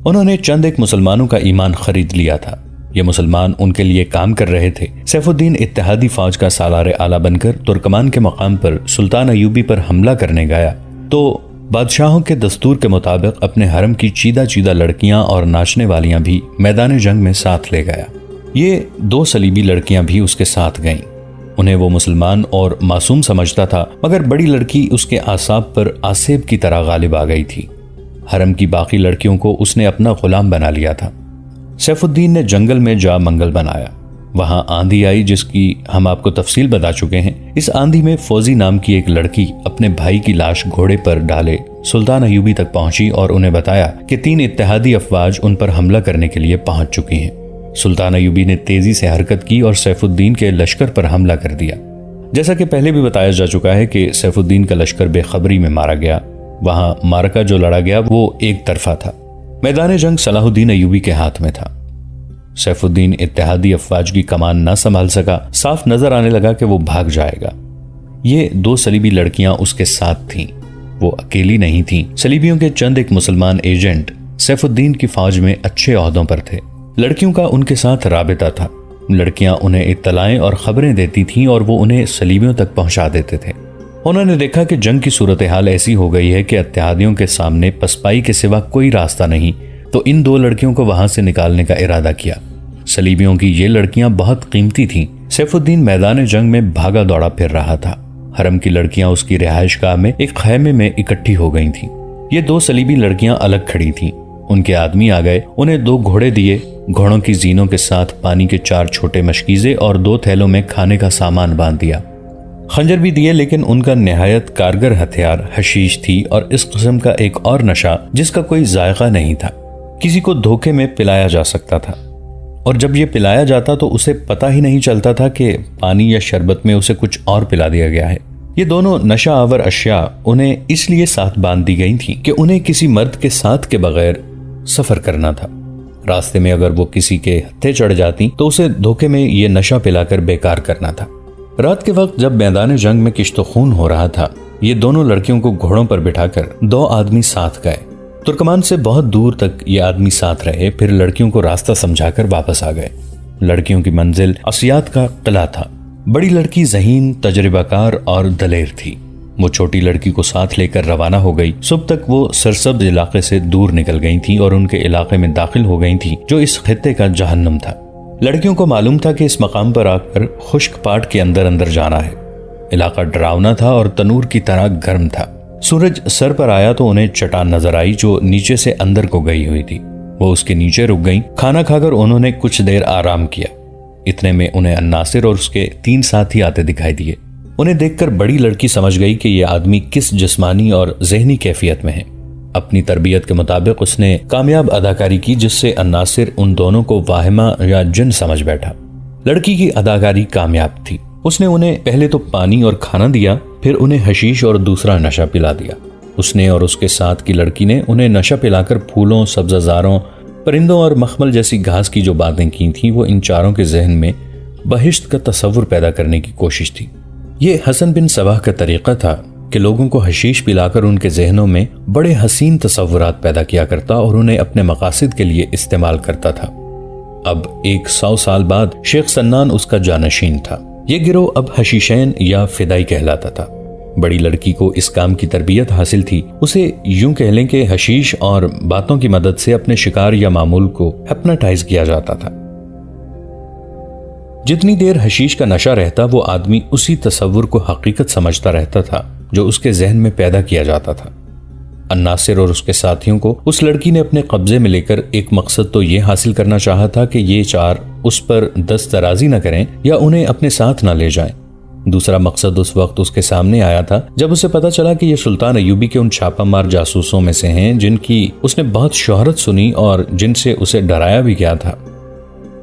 انہوں نے چند ایک مسلمانوں کا ایمان خرید لیا تھا۔ یہ مسلمان ان کے لیے کام کر رہے تھے۔ سیف الدین اتحادی فوج کا سالار اعلیٰ بن کر ترکمان کے مقام پر سلطان ایوبی پر حملہ کرنے گیا تو بادشاہوں کے دستور کے مطابق اپنے حرم کی چیدہ چیدہ لڑکیاں اور ناچنے والیاں بھی میدان جنگ میں ساتھ لے گیا۔ یہ 2 صلیبی لڑکیاں بھی اس کے ساتھ گئیں۔ انہیں وہ مسلمان اور معصوم سمجھتا تھا، مگر بڑی لڑکی اس کے اعصاب پر آسیب کی طرح غالب آ گئی تھی۔ حرم کی باقی لڑکیوں کو اس نے اپنا غلام بنا لیا تھا۔ سیف الدین نے جنگل میں جا منگل بنایا۔ وہاں آندھی آئی جس کی ہم آپ کو تفصیل بتا چکے ہیں۔ اس آندھی میں فوزی نام کی ایک لڑکی اپنے بھائی کی لاش گھوڑے پر ڈالے سلطان ایوبی تک پہنچی اور انہیں بتایا کہ 3 اتحادی افواج ان پر حملہ کرنے کے لیے پہنچ چکی ہیں۔ سلطان ایوبی نے تیزی سے حرکت کی اور سیف الدین کے لشکر پر حملہ کر دیا۔ جیسا کہ پہلے بھی بتایا جا چکا ہے کہ سیف الدین کا لشکر بے خبری میں مارا گیا۔ وہاں معرکہ جو لڑا گیا وہ ایک طرفہ تھا۔ میدان جنگ صلاح الدین ایوبی کے ہاتھ میں تھا۔ سیف الدین اتحادی افواج کی کمان نہ سنبھال سکا۔ صاف نظر آنے لگا کہ وہ بھاگ جائے گا۔ یہ 2 صلیبی لڑکیاں اس کے ساتھ تھیں۔ وہ اکیلی نہیں تھیں۔ صلیبیوں کے چند ایک مسلمان ایجنٹ سیف الدین کی فوج میں اچھے عہدوں پر تھے۔ لڑکیوں کا ان کے ساتھ رابطہ تھا۔ لڑکیاں انہیں اطلاعیں اور خبریں دیتی تھیں اور وہ انہیں صلیبیوں تک پہنچا دیتے تھے۔ انہوں نے دیکھا کہ جنگ کی صورتحال ایسی ہو گئی ہے کہ اتحادیوں کے سامنے پسپائی کے سوا کوئی راستہ نہیں، تو ان 2 لڑکیوں کو وہاں سے نکالنے کا ارادہ کیا۔ صلیبیوں کی یہ لڑکیاں بہت قیمتی تھیں۔ سیف الدین میدان جنگ میں بھاگا دوڑا پھر رہا تھا۔ حرم کی لڑکیاں اس کی رہائش گاہ میں ایک خیمے میں اکٹھی ہو گئی تھیں۔ یہ 2 صلیبی لڑکیاں الگ کھڑی تھیں۔ ان کے آدمی آ گئے، انہیں 2 گھوڑے دیے۔ گھوڑوں کی زینوں کے ساتھ پانی کے 4 چھوٹے مشکیزے اور 2 تھیلوں میں کھانے کا سامان باندھ دیا۔ خنجر بھی دیے، لیکن ان کا نہایت کارگر ہتھیار حشیش تھی اور اس قسم کا ایک اور نشہ جس کا کوئی ذائقہ نہیں تھا۔ کسی کو دھوکے میں پلایا جا سکتا تھا، اور جب یہ پلایا جاتا تو اسے پتہ ہی نہیں چلتا تھا کہ پانی یا شربت میں اسے کچھ اور پلا دیا گیا ہے۔ یہ دونوں نشہ آور اشیاء انہیں اس لیے ساتھ باندھ دی گئی تھیں کہ انہیں کسی مرد کے ساتھ کے بغیر سفر کرنا تھا۔ راستے میں اگر وہ کسی کے ہتھے چڑھ جاتی تو اسے دھوکے میں یہ نشہ پلا کر بیکار کرنا تھا۔ رات کے وقت جب میدان جنگ میں کشت و خون ہو رہا تھا، یہ دونوں لڑکیوں کو گھوڑوں پر بٹھا کر 2 آدمی ساتھ گئے۔ ترکمان سے بہت دور تک یہ آدمی ساتھ رہے، پھر لڑکیوں کو راستہ سمجھا کر واپس آ گئے۔ لڑکیوں کی منزل اسیات کا قلعہ تھا۔ بڑی لڑکی ذہین، تجربہ کار اور دلیر تھی۔ وہ چھوٹی لڑکی کو ساتھ لے کر روانہ ہو گئی۔ صبح تک وہ سرسبز علاقے سے دور نکل گئی تھیں اور ان کے علاقے میں داخل ہو گئی تھیں جو اس خطے کا جہنم تھا۔ لڑکیوں کو معلوم تھا کہ اس مقام پر آ کر خشک پاٹ کے اندر اندر جانا ہے۔ علاقہ ڈراؤنا تھا اور تنور کی طرح گرم تھا۔ سورج سر پر آیا تو انہیں چٹان نظر آئی جو نیچے سے اندر کو گئی ہوئی تھی۔ وہ اس کے نیچے رک گئیں۔ کھانا کھا کر انہوں نے کچھ دیر آرام کیا۔ اتنے میں انہیں الناصر اور اس کے 3 ساتھی آتے دکھائی دیے۔ انہیں دیکھ کر بڑی لڑکی سمجھ گئی کہ یہ آدمی کس جسمانی اور ذہنی کیفیت میں ہے۔ اپنی تربیت کے مطابق اس نے کامیاب اداکاری کی جس سے الناصر ان دونوں کو واہمہ یا جن سمجھ بیٹھا۔ لڑکی کی اداکاری کامیاب تھی۔ اس نے انہیں پہلے تو پانی اور کھانا دیا، پھر انہیں حشیش اور دوسرا نشہ پلا دیا۔ اس نے اور اس کے ساتھ کی لڑکی نے انہیں نشہ پلا کر پھولوں، سبزہ زاروں، پرندوں اور مخمل جیسی گھاس کی جو باتیں کی تھیں وہ ان چاروں کے ذہن میں بہشت کا تصور پیدا کرنے کی کوشش تھی۔ یہ حسن بن صباح کا طریقہ تھا کہ لوگوں کو حشیش پلا کر ان کے ذہنوں میں بڑے حسین تصورات پیدا کیا کرتا اور انہیں اپنے مقاصد کے لیے استعمال کرتا تھا۔ اب 100 سال بعد شیخ سنان اس کا جانشین تھا۔ یہ گروہ اب حشیشین یا فدائی کہلاتا تھا۔ بڑی لڑکی کو اس کام کی تربیت حاصل تھی۔ اسے یوں کہہ لیں کہ حشیش اور باتوں کی مدد سے اپنے شکار یا معمول کو ہپناٹائز کیا جاتا تھا۔ جتنی دیر حشیش کا نشہ رہتا وہ آدمی اسی تصور کو حقیقت سمجھتا رہتا تھا جو اس کے ذہن میں پیدا کیا جاتا تھا۔ الناصر اور اس کے ساتھیوں کو اس لڑکی نے اپنے قبضے میں لے کر ایک مقصد تو یہ حاصل کرنا چاہا تھا کہ یہ 4 اس پر دست درازی نہ کریں یا انہیں اپنے ساتھ نہ لے جائیں۔ دوسرا مقصد اس وقت اس کے سامنے آیا تھا جب اسے پتا چلا کہ یہ سلطان ایوبی کے ان چھاپا مار جاسوسوں میں سے ہیں جن کی اس نے بہت شہرت سنی اور جن سے اسے ڈرایا بھی گیا تھا۔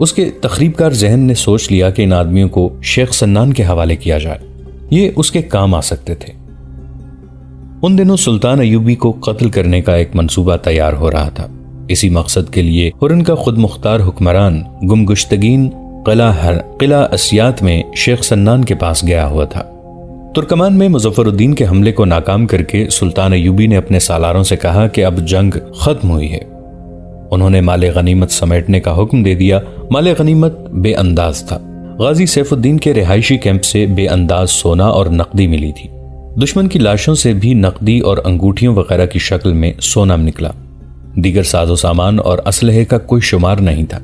اس کے تخریب کار ذہن نے سوچ لیا کہ ان آدمیوں کو شیخ سنان کے حوالے کیا جائے، یہ اس کے کام آ سکتے تھے۔ ان دنوں سلطان ایوبی کو قتل کرنے کا ایک منصوبہ تیار ہو رہا تھا۔ اسی مقصد کے لیے ہرن کا خود مختار حکمران گمگشتگین قلعہ اسیات میں شیخ سنان کے پاس گیا ہوا تھا۔ ترکمان میں مظفر الدین کے حملے کو ناکام کر کے سلطان ایوبی نے اپنے سالاروں سے کہا کہ اب جنگ ختم ہوئی ہے۔ انہوں نے مال غنیمت سمیٹنے کا حکم دے دیا۔ مال غنیمت بے انداز تھا۔ غازی سیف الدین کے رہائشی کیمپ سے بے انداز سونا اور نقدی ملی تھی۔ دشمن کی لاشوں سے بھی نقدی اور انگوٹھیوں وغیرہ کی شکل میں سونا نکلا۔ دیگر ساز و سامان اور اسلحے کا کوئی شمار نہیں تھا۔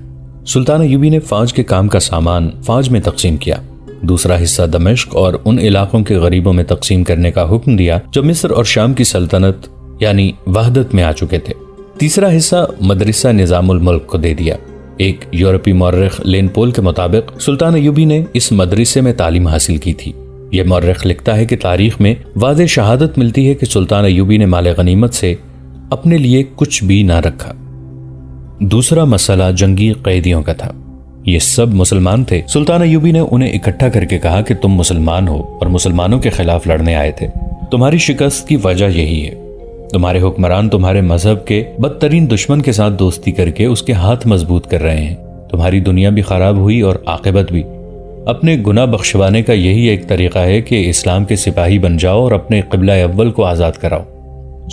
سلطان ایوبی نے فوج کے کام کا سامان فوج میں تقسیم کیا۔ دوسرا حصہ دمشق اور ان علاقوں کے غریبوں میں تقسیم کرنے کا حکم دیا جو مصر اور شام کی سلطنت یعنی وحدت میں آ چکے تھے۔ تیسرا حصہ مدرسہ نظام الملک کو دے دیا۔ ایک یورپی مورخ لین پول کے مطابق سلطان ایوبی نے اس مدرسے میں تعلیم حاصل کی تھی۔ یہ مورخ لکھتا ہے کہ تاریخ میں واضح شہادت ملتی ہے کہ سلطان ایوبی نے مال غنیمت سے اپنے لیے کچھ بھی نہ رکھا۔ دوسرا مسئلہ جنگی قیدیوں کا تھا۔ یہ سب مسلمان تھے۔ سلطان ایوبی نے انہیں اکٹھا کر کے کہا کہ تم مسلمان ہو اور مسلمانوں کے خلاف لڑنے آئے تھے۔ تمہاری شکست کی وجہ یہی ہے۔ تمہارے حکمران تمہارے مذہب کے بدترین دشمن کے ساتھ دوستی کر کے اس کے ہاتھ مضبوط کر رہے ہیں۔ تمہاری دنیا بھی خراب ہوئی اور عاقبت بھی۔ اپنے گناہ بخشوانے کا یہی ایک طریقہ ہے کہ اسلام کے سپاہی بن جاؤ اور اپنے قبلہ اول کو آزاد کراؤ۔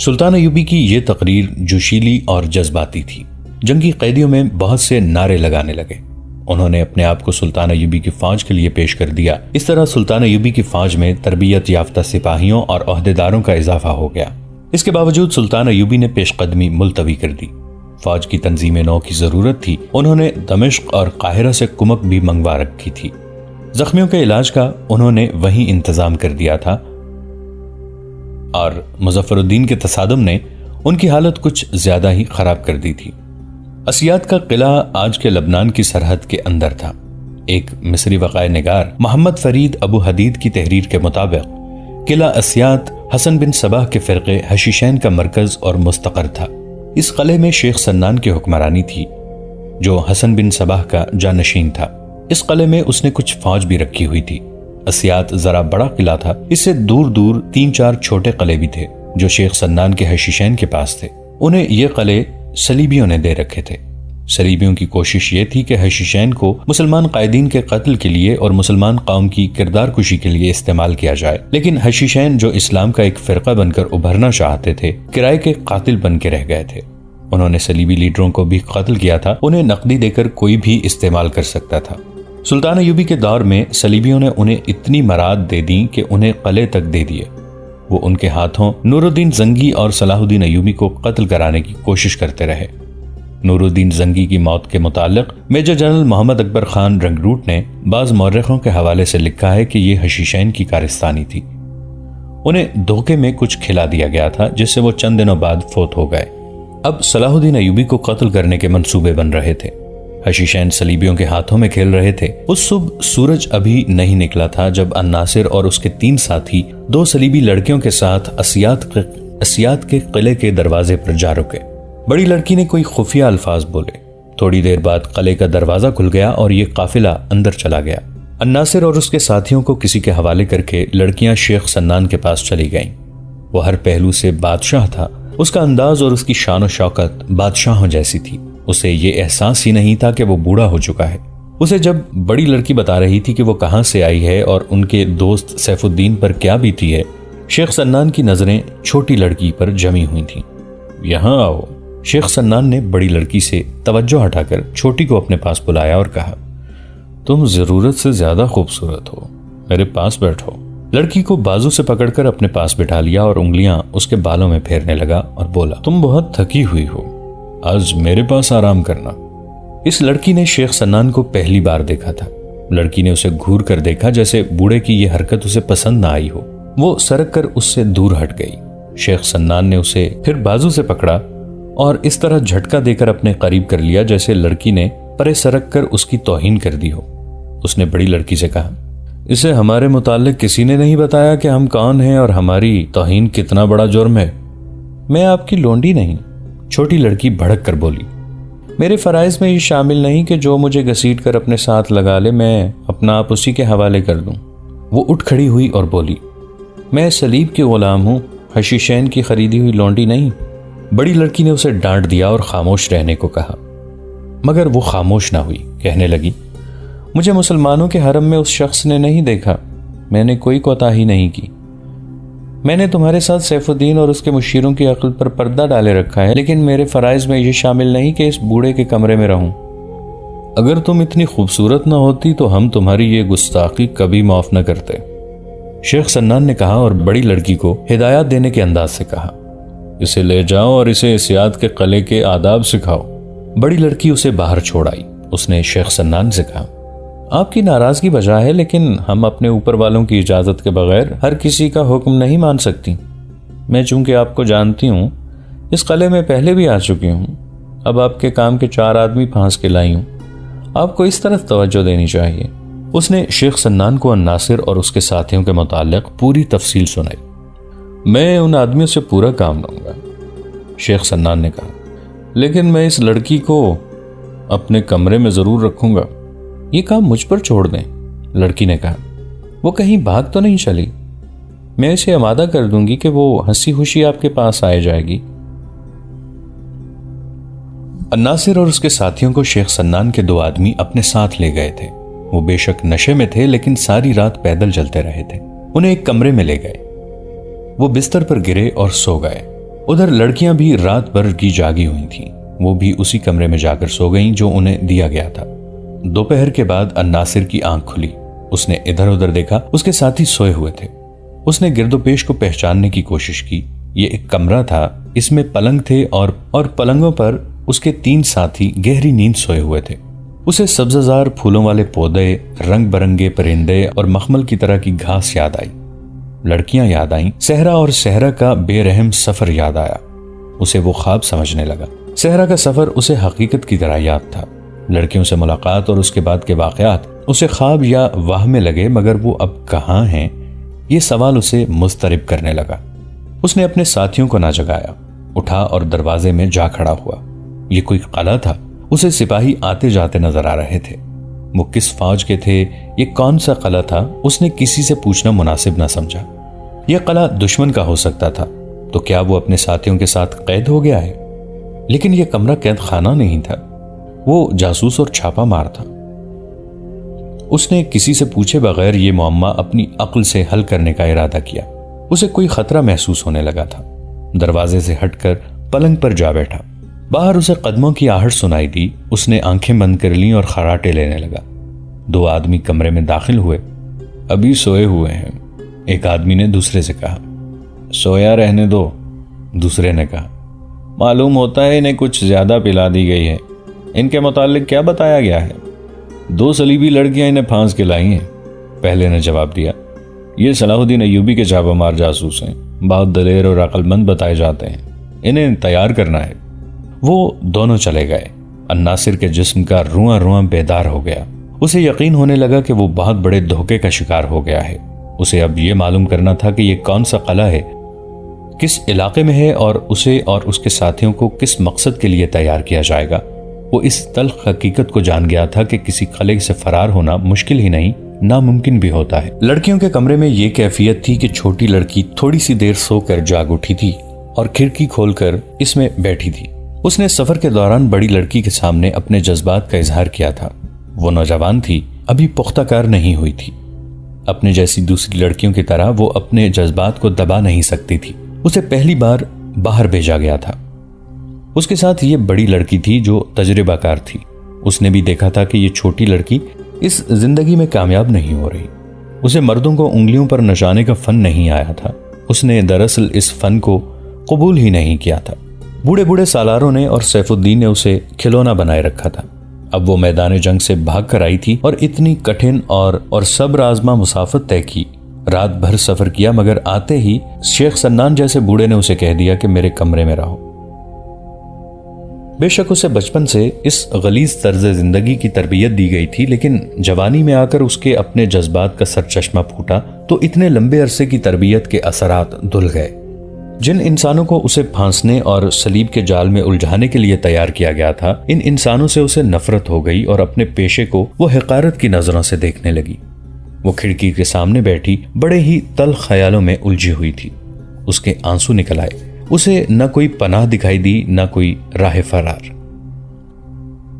سلطان ایوبی کی یہ تقریر جوشیلی اور جذباتی تھی۔ جنگی قیدیوں میں بہت سے نعرے لگانے لگے۔ انہوں نے اپنے آپ کو سلطان ایوبی کی فوج کے لیے پیش کر دیا۔ اس طرح سلطان ایوبی کی فوج میں تربیت یافتہ سپاہیوں اور عہدیداروں کا اضافہ ہو گیا۔ اس کے باوجود سلطان ایوبی نے پیش قدمی ملتوی کر دی۔ فوج کی تنظیم نو کی ضرورت تھی۔ انہوں نے دمشق اور قاہرہ سے کمک بھی منگوا رکھی تھی۔ زخمیوں کے علاج کا انہوں نے وہیں انتظام کر دیا تھا اور مظفر الدین کے تصادم نے ان کی حالت کچھ زیادہ ہی خراب کر دی تھی۔ اسیات کا قلعہ آج کے لبنان کی سرحد کے اندر تھا۔ ایک مصری وقائع نگار محمد فرید ابو حدید کی تحریر کے مطابق قلعہ اسیات حسن بن صباح کے فرقے حشیشین کا مرکز اور مستقر تھا۔ اس قلعے میں شیخ سنان کی حکمرانی تھی جو حسن بن صباح کا جانشین تھا۔ اس قلعے میں اس نے کچھ فوج بھی رکھی ہوئی تھی۔ اسیات ذرا بڑا قلعہ تھا۔ اس سے دور دور 3-4 چھوٹے قلعے بھی تھے جو شیخ سنان کے حشیشین کے پاس تھے۔ انہیں یہ قلعے صلیبیوں نے دے رکھے تھے۔ صلیبیوں کی کوشش یہ تھی کہ حشیشین کو مسلمان قائدین کے قتل کے لیے اور مسلمان قوم کی کردار کشی کے لیے استعمال کیا جائے، لیکن حشیشین جو اسلام کا ایک فرقہ بن کر ابھرنا چاہتے تھے کرائے کے قاتل بن کے رہ گئے تھے۔ انہوں نے صلیبی لیڈروں کو بھی قتل کیا تھا۔ انہیں نقدی دے کر کوئی بھی استعمال کر سکتا تھا۔ سلطان ایوبی کے دور میں صلیبیوں نے انہیں اتنی مراد دے دیں کہ انہیں قلعے تک دے دیے۔ وہ ان کے ہاتھوں نور الدین زنگی اور صلاح الدین ایوبی کو قتل کرانے کی کوشش کرتے رہے۔ نور الدین زنگی کی موت کے متعلق میجر جنرل محمد اکبر خان رنگروٹ نے بعض مورخوں کے حوالے سے لکھا ہے کہ یہ حشیشین کی کارستانی تھی۔ انہیں دھوکے میں کچھ کھلا دیا گیا تھا جس سے وہ چند دنوں بعد فوت ہو گئے۔ اب صلاح الدین ایوبی کو قتل کرنے کے منصوبے بن رہے تھے۔ حشیشین صلیبیوں کے ہاتھوں میں کھیل رہے تھے۔ اس صبح سورج ابھی نہیں نکلا تھا جب الناصر اور اس کے 3 ساتھی 2 صلیبی لڑکیوں کے ساتھ اسیات کے قلعے کے دروازے پر جا رکے۔ بڑی لڑکی نے کوئی خفیہ الفاظ بولے۔ تھوڑی دیر بعد قلعے کا دروازہ کھل گیا اور یہ قافلہ اندر چلا گیا۔ الناصر اور اس کے ساتھیوں کو کسی کے حوالے کر کے لڑکیاں شیخ سنان کے پاس چلی گئیں۔ وہ ہر پہلو سے بادشاہ تھا۔ اس کا انداز اور اس کی شان و شوکت بادشاہوں جیسی تھی۔ اسے یہ احساس ہی نہیں تھا کہ وہ بوڑھا ہو چکا ہے۔ اسے جب بڑی لڑکی بتا رہی تھی کہ وہ کہاں سے آئی ہے اور ان کے دوست سیف الدین پر کیا بیتی ہے، شیخ سنان کی نظریں چھوٹی لڑکی پر جمی ہوئی تھیں۔ یہاں آؤ۔ شیخ سنان نے بڑی لڑکی سے توجہ ہٹا کر چھوٹی کو اپنے پاس بلایا اور کہا، تم ضرورت سے زیادہ خوبصورت ہو، میرے پاس بیٹھو۔ لڑکی کو بازو سے پکڑ کر اپنے پاس بٹھا لیا اور انگلیاں اس کے بالوں میں پھیرنے لگا اور بولا، تم بہت تھکی ہوئی ہو، آج میرے پاس آرام کرنا۔ اس لڑکی نے شیخ سنان کو پہلی بار دیکھا تھا۔ لڑکی نے اسے گھور کر دیکھا جیسے بوڑھے کی یہ حرکت اسے پسند نہ آئی ہو۔ وہ سرک کر اس سے دور ہٹ گئی۔ شیخ سنان نے اسے پھر بازو سے پکڑا اور اس طرح جھٹکا دے کر اپنے قریب کر لیا جیسے لڑکی نے پرے سرک کر اس کی توہین کر دی ہو۔ اس نے بڑی لڑکی سے کہا، اسے ہمارے متعلق کسی نے نہیں بتایا کہ ہم کون ہیں اور ہماری توہین کتنا بڑا جرم ہے۔ میں آپ کی لونڈی نہیں، چھوٹی لڑکی بھڑک کر بولی۔ میرے فرائض میں یہ شامل نہیں کہ جو مجھے گھسیٹ کر اپنے ساتھ لگا لے میں اپنا آپ اسی کے حوالے کر دوں۔ وہ اٹھ کھڑی ہوئی اور بولی، میں صلیب کے غلام ہوں، حشیشین کی خریدی ہوئی لونڈی نہیں۔ بڑی لڑکی نے اسے ڈانٹ دیا اور خاموش رہنے کو کہا، مگر وہ خاموش نہ ہوئی۔ کہنے لگی، مجھے مسلمانوں کے حرم میں اس شخص نے نہیں دیکھا، میں نے کوئی کوتاہی نہیں کی۔ میں نے تمہارے ساتھ سیف الدین اور اس کے مشیروں کی عقل پر پردہ ڈالے رکھا ہے، لیکن میرے فرائض میں یہ شامل نہیں کہ اس بوڑھے کے کمرے میں رہوں۔ اگر تم اتنی خوبصورت نہ ہوتی تو ہم تمہاری یہ گستاخی کبھی معاف نہ کرتے، شیخ سنان نے کہا اور بڑی لڑکی کو ہدایات دینے کے انداز سے کہا، اسے لے جاؤ اور اسے اسیاد کے قلعے کے آداب سکھاؤ۔ بڑی لڑکی اسے باہر چھوڑ آئی۔ اس نے شیخ سنان سے کہا، آپ کی ناراضگی بجا ہے، لیکن ہم اپنے اوپر والوں کی اجازت کے بغیر ہر کسی کا حکم نہیں مان سکتی۔ میں چونکہ آپ کو جانتی ہوں، اس قلعے میں پہلے بھی آ چکی ہوں، اب آپ کے کام کے 4 آدمی پھانس کے لائی ہوں، آپ کو اس طرف توجہ دینی چاہیے۔ اس نے شیخ سنان کو الناصر اور اس کے ساتھیوں کے متعلق پوری تفصیل سنائی۔ میں ان آدمیوں سے پورا کام لوں گا، شیخ سنان نے کہا، لیکن میں اس لڑکی کو اپنے کمرے میں ضرور رکھوں گا۔ یہ کام مجھ پر چھوڑ دیں، لڑکی نے کہا، وہ کہیں بھاگ تو نہیں چلی؟ میں اسے آمادہ کر دوں گی کہ وہ ہنسی خوشی آپ کے پاس آئے جائے گی۔ الناصر اور اس کے ساتھیوں کو شیخ سنان کے 2 آدمی اپنے ساتھ لے گئے تھے۔ وہ بے شک نشے میں تھے، لیکن ساری رات پیدل چلتے رہے تھے۔ انہیں ایک کمرے میں لے گئے، وہ بستر پر گرے اور سو گئے۔ ادھر لڑکیاں بھی رات بھر کی جاگی ہوئی تھیں، وہ بھی اسی کمرے میں جا کر سو گئیں جو انہیں دیا گیا تھا۔ دوپہر کے بعد الناصر کی آنکھ کھلی، اس نے ادھر ادھر دیکھا، اس کے ساتھی سوئے ہوئے تھے۔ اس نے گرد و پیش کو پہچاننے کی کوشش کی۔ یہ ایک کمرہ تھا، اس میں پلنگ تھے اور پلنگوں پر اس کے 3 ساتھی گہری نیند سوئے ہوئے تھے۔ اسے سبززار پھولوں والے پودے، رنگ برنگے پرندے اور مخمل کی طرح کی گھاس یاد آئی، لڑکیاں یاد آئیں، صحرا اور صحرا کا بے رحم سفر یاد آیا۔ اسے وہ خواب سمجھنے لگا۔ صحرا کا سفر اسے حقیقت کی طرح یاد تھا۔ لڑکیوں سے ملاقات اور اس کے بعد کے واقعات اسے خواب یا واہ میں لگے، مگر وہ اب کہاں ہیں، یہ سوال اسے مضطرب کرنے لگا۔ اس نے اپنے ساتھیوں کو نہ جگایا، اٹھا اور دروازے میں جا کھڑا ہوا۔ یہ کوئی قلعہ تھا، اسے سپاہی آتے جاتے نظر آ رہے تھے۔ وہ کس فوج کے تھے، یہ کون سا قلعہ تھا، اس نے کسی سے پوچھنا مناسب نہ سمجھا۔ یہ قلعہ دشمن کا ہو سکتا تھا، تو کیا وہ اپنے ساتھیوں کے ساتھ قید ہو گیا ہے؟ لیکن یہ کمرہ قید خانہ نہیں تھا، وہ جاسوس اور چھاپا مار تھا۔ اس نے کسی سے پوچھے بغیر یہ معمہ اپنی عقل سے حل کرنے کا ارادہ کیا۔ اسے کوئی خطرہ محسوس ہونے لگا تھا۔ دروازے سے ہٹ کر پلنگ پر جا بیٹھا۔ باہر اسے قدموں کی آہٹ سنائی دی۔ اس نے آنکھیں بند کر لیں اور خراٹے لینے لگا۔ 2 آدمی کمرے میں داخل ہوئے۔ ابھی سوئے ہوئے ہیں، ایک آدمی نے دوسرے سے کہا۔ سویا رہنے دو، دوسرے نے کہا۔ معلوم ہوتا ہے انہیں کچھ زیادہ پلا دی گئی ہے۔ ان کے متعلق کیا بتایا گیا ہے؟ 2 صلیبی لڑکیاں انہیں پھانس کے لائی ہیں، پہلے نے جواب دیا۔ یہ صلاح الدین ایوبی کے چھاپا مار جاسوس ہیں، بہت دلیر اور عقل مند بتائے جاتے ہیں، انہیں تیار کرنا ہے۔ وہ دونوں چلے گئے۔ الناصر کے جسم کا رواں رواں بیدار ہو گیا۔ اسے یقین ہونے لگا کہ وہ بہت بڑے دھوکے کا شکار ہو گیا ہے۔ اسے اب یہ معلوم کرنا تھا کہ یہ کون سا قلعہ ہے، کس علاقے میں ہے، اور اسے اور اس کے ساتھیوں کو کس مقصد کے لیے تیار کیا جائے گا۔ وہ اس تلخ حقیقت کو جان گیا تھا کہ کسی قلعے سے فرار ہونا مشکل ہی نہیں، ناممکن بھی ہوتا ہے۔ لڑکیوں کے کمرے میں یہ کیفیت تھی کہ چھوٹی لڑکی تھوڑی سی دیر سو کر جاگ اٹھی تھی اور کھڑکی کھول کر اس میں بیٹھی تھی۔ اس نے سفر کے دوران بڑی لڑکی کے سامنے اپنے جذبات کا اظہار کیا تھا۔ وہ نوجوان تھی، ابھی پختہ کار نہیں ہوئی تھی۔ اپنے جیسی دوسری لڑکیوں کی طرح وہ اپنے جذبات کو دبا نہیں سکتی تھی۔ اسے پہلی بار باہر بھیجا گیا تھا۔ اس کے ساتھ یہ بڑی لڑکی تھی جو تجربہ کار تھی۔ اس نے بھی دیکھا تھا کہ یہ چھوٹی لڑکی اس زندگی میں کامیاب نہیں ہو رہی۔ اسے مردوں کو انگلیوں پر نچانے کا فن نہیں آیا تھا۔ اس نے دراصل اس فن کو قبول ہی نہیں کیا تھا۔ بوڑھے بوڑھے سالاروں نے اور سیف الدین نے اسے کھلونا بنائے رکھا تھا۔ اب وہ میدان جنگ سے بھاگ کر آئی تھی اور اتنی کٹھن اور صبر آزما مسافت طے کی، رات بھر سفر کیا، مگر آتے ہی شیخ سنان جیسے بوڑھے نے اسے کہہ دیا کہ میرے کمرے میں رہو۔ بے شک اسے بچپن سے اس غلیظ طرز زندگی کی تربیت دی گئی تھی، لیکن جوانی میں آ کر اس کے اپنے جذبات کا سرچشمہ پھوٹا تو اتنے لمبے عرصے کی تربیت کے اثرات دھل گئے۔ جن انسانوں کو اسے پھانسنے اور صلیب کے جال میں الجھانے کے لیے تیار کیا گیا تھا، ان انسانوں سے اسے نفرت ہو گئی اور اپنے پیشے کو وہ حقارت کی نظروں سے دیکھنے لگی۔ وہ کھڑکی کے سامنے بیٹھی بڑے ہی تلخ خیالوں میں الجھی ہوئی تھی۔ اس کے آنسو نکل آئے۔ اسے نہ کوئی پناہ دکھائی دی، نہ کوئی راہ فرار۔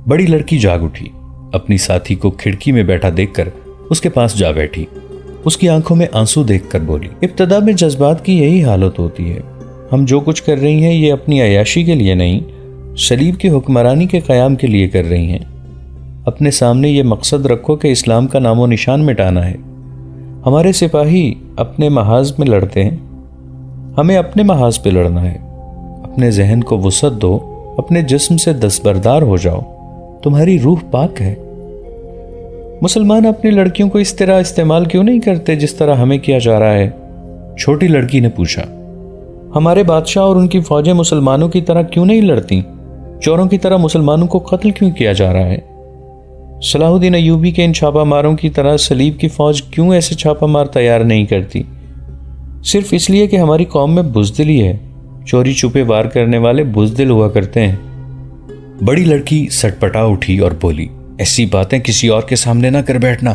بڑی لڑکی جاگ اٹھی، اپنی ساتھی کو کھڑکی میں بیٹھا دیکھ کر اس کے پاس جا بیٹھی۔ اس کی آنکھوں میں آنسو دیکھ کر بولی، ابتدا میں جذبات کی یہی حالت ہوتی ہے. ہم جو کچھ کر رہی ہیں یہ اپنی عیاشی کے لیے نہیں، صلیب کی حکمرانی کے قیام کے لیے کر رہی ہیں. اپنے سامنے یہ مقصد رکھو کہ اسلام کا نام و نشان مٹانا ہے. ہمارے سپاہی اپنے محاذ میں لڑتے ہیں، ہمیں اپنے محاذ پہ لڑنا ہے. اپنے ذہن کو وسعت دو، اپنے جسم سے دستبردار ہو جاؤ، تمہاری روح پاک ہے. مسلمان اپنی لڑکیوں کو اس طرح استعمال کیوں نہیں کرتے جس طرح ہمیں کیا جا رہا ہے؟ چھوٹی لڑکی نے پوچھا. ہمارے بادشاہ اور ان کی فوجیں مسلمانوں کی طرح کیوں نہیں لڑتی؟ چوروں کی طرح مسلمانوں کو قتل کیوں کیا جا رہا ہے؟ صلاح الدین ایوبی کے ان چھاپا ماروں کی طرح صلیب کی فوج کیوں ایسے چھاپا مار تیار نہیں کرتی؟ صرف اس لیے کہ ہماری قوم میں بزدلی ہے. چوری چھپے وار کرنے والے بزدل ہوا کرتے ہیں. بڑی لڑکی سٹپٹا اٹھی اور بولی، ایسی باتیں کسی اور کے سامنے نہ کر بیٹھنا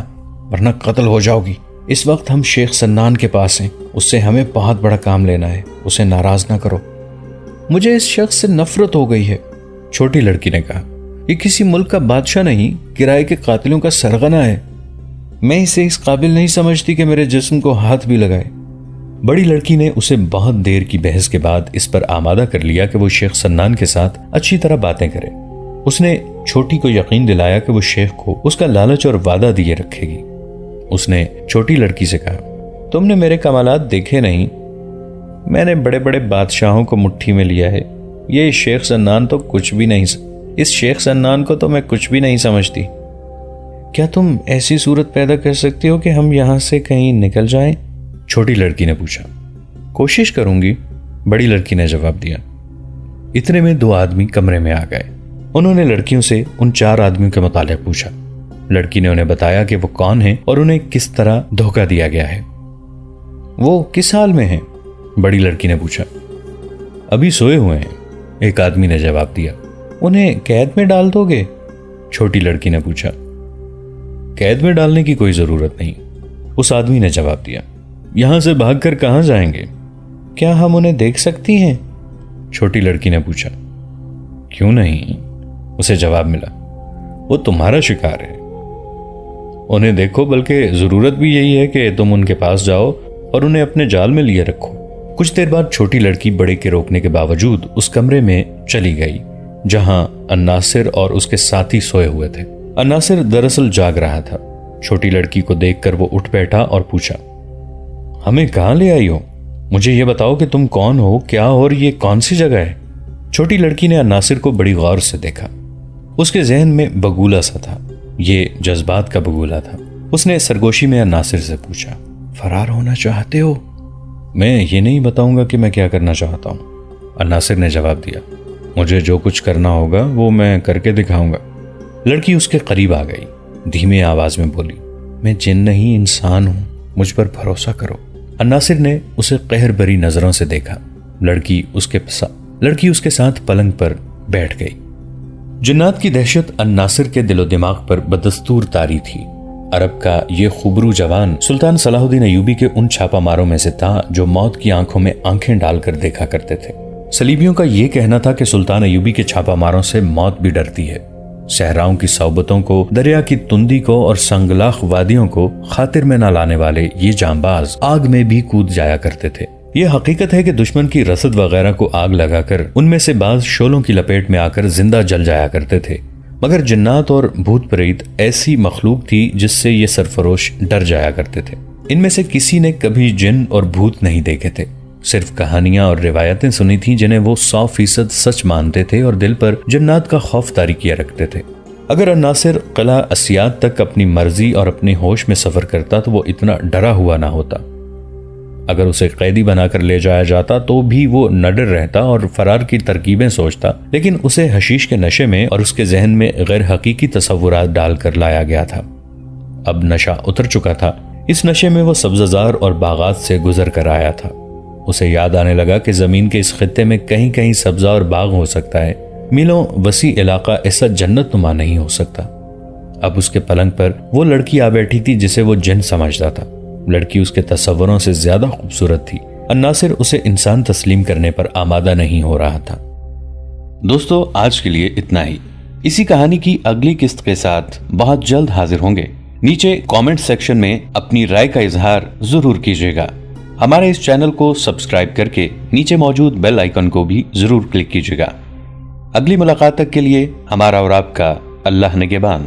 ورنہ قتل ہو جاؤ گی. اس وقت ہم شیخ سنان کے پاس ہیں، اس سے ہمیں بہت بڑا کام لینا ہے، اسے ناراض نہ کرو. مجھے اس شخص سے نفرت ہو گئی ہے، چھوٹی لڑکی نے کہا. یہ کسی ملک کا بادشاہ نہیں، کرائے کے قاتلوں کا سرغنہ ہے. میں اسے اس قابل نہیں سمجھتی کہ میرے جسم کو ہاتھ بھی لگائے. بڑی لڑکی نے اسے بہت دیر کی بحث کے بعد اس پر آمادہ کر لیا کہ وہ شیخ سنان کے ساتھ اچھی طرح باتیں کرے. اس نے چھوٹی کو یقین دلایا کہ وہ شیخ کو اس کا لالچ اور وعدہ دیے رکھے گی. اس نے چھوٹی لڑکی سے کہا، تم نے میرے کمالات دیکھے نہیں، میں نے بڑے بڑے بادشاہوں کو مٹھی میں لیا ہے. یہ شیخ سنان تو کچھ بھی نہیں، اس شیخ سنان کو تو میں کچھ بھی نہیں سمجھتی. کیا تم ایسی صورت پیدا کر سکتی ہو کہ ہم یہاں سے کہیں نکل جائیں؟ چھوٹی لڑکی نے پوچھا. کوشش کروں گی، بڑی لڑکی نے جواب دیا. اتنے میں 2 آدمی کمرے میں آ گئے. انہوں نے لڑکیوں سے ان 4 آدمیوں کے متعلق پوچھا. لڑکی نے انہیں بتایا کہ وہ کون ہیں اور انہیں کس طرح دھوکہ دیا گیا ہے. وہ کس حال میں ہیں؟ بڑی لڑکی نے پوچھا. ابھی سوئے ہوئے ہیں، ایک آدمی نے جواب دیا. انہیں قید میں ڈال دو گے؟ چھوٹی لڑکی نے پوچھا. قید میں ڈالنے کی کوئی ضرورت نہیں، اس آدمی نے جواب دیا. یہاں سے بھاگ کر کہاں جائیں گے؟ کیا ہم انہیں دیکھ سکتی ہیں؟ چھوٹی لڑکی نے پوچھا. کیوں نہیں، اسے جواب ملا. وہ تمہارا شکار ہے، انہیں دیکھو، بلکہ ضرورت بھی یہی ہے کہ تم ان کے پاس جاؤ اور انہیں اپنے جال میں لیے رکھو. کچھ دیر بعد چھوٹی لڑکی بڑے کے روکنے کے باوجود اس کمرے میں چلی گئی جہاں الناصر اور اس کے ساتھی سوئے ہوئے تھے. الناصر دراصل جاگ رہا تھا. چھوٹی لڑکی کو دیکھ کر وہ اٹھ بیٹھا اور پوچھا، ہمیں کہاں لے آئی ہو؟ مجھے یہ بتاؤ کہ تم کون ہو، کیا اور یہ کون سی جگہ ہے؟ چھوٹی لڑکی نے الناصر کو بڑی غور سے دیکھا. اس کے ذہن میں بگولا سا تھا، یہ جذبات کا بگولا تھا. اس نے سرگوشی میں الناصر سے پوچھا، فرار ہونا چاہتے ہو؟ میں یہ نہیں بتاؤں گا کہ میں کیا کرنا چاہتا ہوں، الناصر نے جواب دیا. مجھے جو کچھ کرنا ہوگا وہ میں کر کے دکھاؤں گا. لڑکی اس کے قریب آ گئی، دھیمی آواز میں بولی، میں جن نہیں انسان ہوں، مجھ پر بھروسہ کرو. الناصر نے اسے قہر بری نظروں سے دیکھا. لڑکی اس کے ساتھ پلنگ پر بیٹھ گئی. جنات کی دہشت الناصر کے دل و دماغ پر بدستور طاری تھی. عرب کا یہ خبرو جوان سلطان صلاح الدین ایوبی کے ان چھاپا ماروں میں سے تھا جو موت کی آنکھوں میں آنکھیں ڈال کر دیکھا کرتے تھے. صلیبیوں کا یہ کہنا تھا کہ سلطان ایوبی کے چھاپا ماروں سے موت بھی ڈرتی ہے. صحراؤں کی صوبتوں کو، دریا کی تندی کو اور سنگلاخ وادیوں کو خاطر میں نہ لانے والے یہ جانباز آگ میں بھی کود جایا کرتے تھے. یہ حقیقت ہے کہ دشمن کی رسد وغیرہ کو آگ لگا کر ان میں سے بعض شعلوں کی لپیٹ میں آ کر زندہ جل جایا کرتے تھے، مگر جنات اور بھوت پریت ایسی مخلوق تھی جس سے یہ سرفروش ڈر جایا کرتے تھے. ان میں سے کسی نے کبھی جن اور بھوت نہیں دیکھے تھے، صرف کہانیاں اور روایتیں سنی تھیں جنہیں وہ 100% سچ مانتے تھے اور دل پر جنات کا خوف طاری کیا رکھتے تھے. اگر الناصر قلعہ اسیاد تک اپنی مرضی اور اپنے ہوش میں سفر کرتا تو وہ اتنا ڈرا ہوا نہ ہوتا. اگر اسے قیدی بنا کر لے جایا جاتا تو بھی وہ نہ ڈر رہتا اور فرار کی ترکیبیں سوچتا، لیکن اسے حشیش کے نشے میں اور اس کے ذہن میں غیر حقیقی تصورات ڈال کر لایا گیا تھا. اب نشہ اتر چکا تھا. اس نشے میں وہ سبززار اور باغات سے گزر کر آیا تھا. اسے یاد آنے لگا کہ زمین کے اس خطے میں کہیں کہیں سبزہ اور باغ ہو سکتا ہے، میلوں وسیع علاقہ ایسا جنت نما نہیں ہو سکتا. اب اس کے پلنگ پر وہ لڑکی آ بیٹھی تھی جسے وہ جن سمجھتا تھا. لڑکی اس کے تصوروں سے زیادہ خوبصورت تھی. الناصر اسے انسان تسلیم کرنے پر آمادہ نہیں ہو رہا تھا. دوستو، آج کے لیے اتنا ہی. اسی کہانی کی اگلی قسط کے ساتھ بہت جلد حاضر ہوں گے. نیچے کامنٹ سیکشن میں اپنی رائے کا اظہار ضرور کیجیے گا۔ ہمارے اس چینل کو سبسکرائب کر کے نیچے موجود بیل آئیکن کو بھی ضرور کلک کیجیے گا۔ اگلی ملاقات تک کے لیے ہمارا اور آپ کا اللہ نگہبان۔